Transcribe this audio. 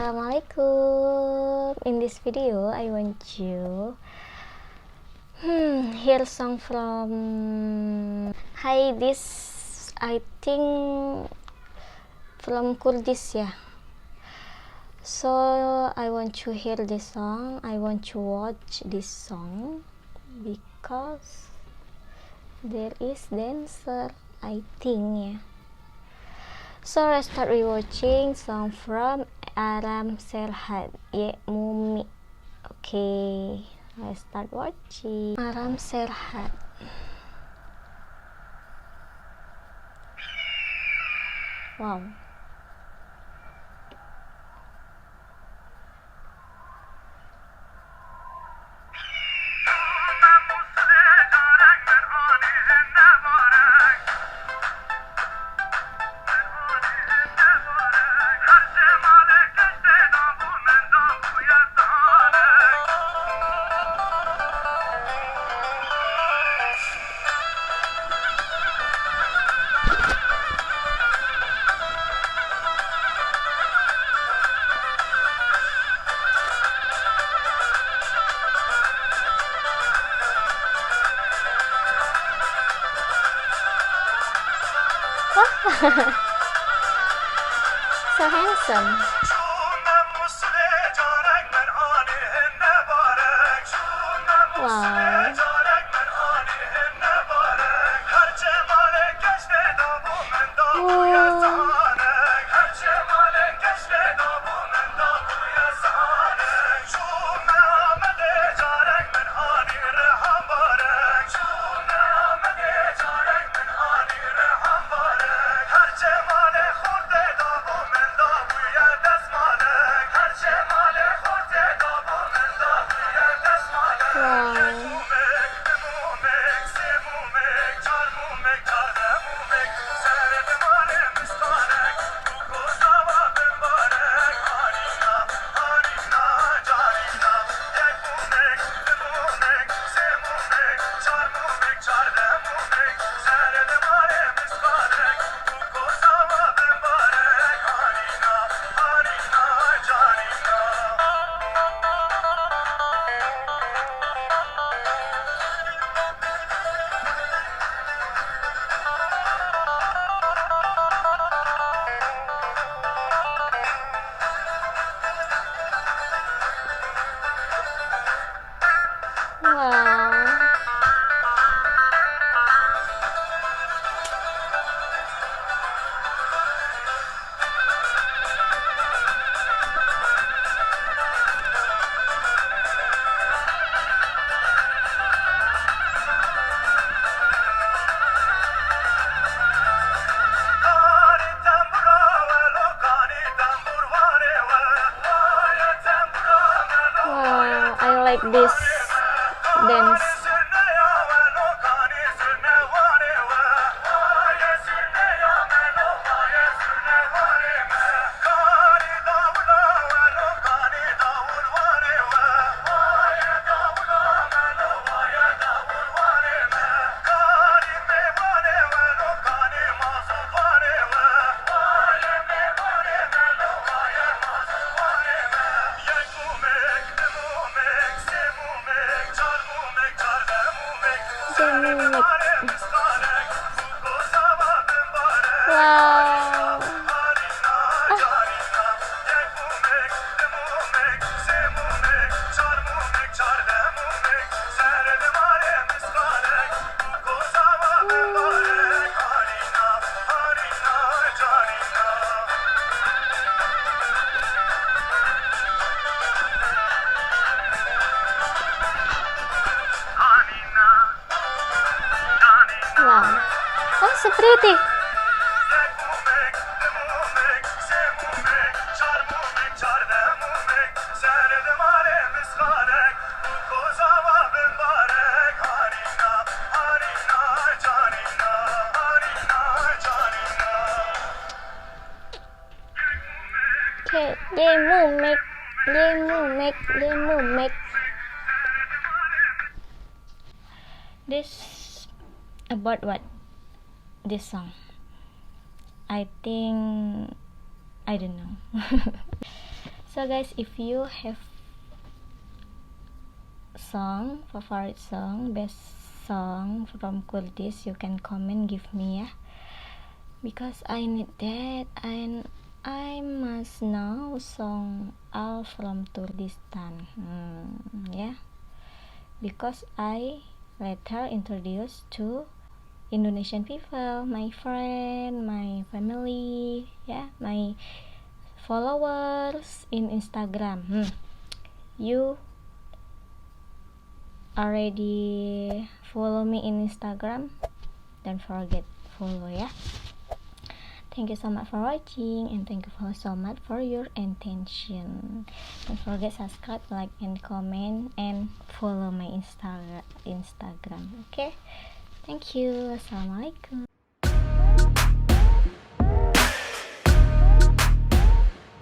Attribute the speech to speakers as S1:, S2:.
S1: Assalamualaikum. In this video, I want you hear song from this I think from Kurdish, yeah. So I want to hear this song. I want to watch this song because there is dancer, I think, yeah. So let's start rewatching song from Aram Serhat, Ye Mumi. Okay, let's start watching Aram Serhat. Wow. So handsome. Wow. Wow. Wow, I like this dance. Wow. Wow. Oh, so pretty. Okay, make. This about what? This song. I think I don't know. So guys, if you have favorite song, best song from Kurdish, you can comment, give me ya, because I need that, and I must know song all from Kurdistan. Yeah, because I later introduced to Indonesian people, my friend, my family, yeah, my followers in Instagram. You already follow me in Instagram? Don't forget follow ya. Thank you so much for watching, and thank you so much for your attention. Don't forget subscribe, like, and comment, and follow my Instagram. Okay, thank you. Assalamualaikum.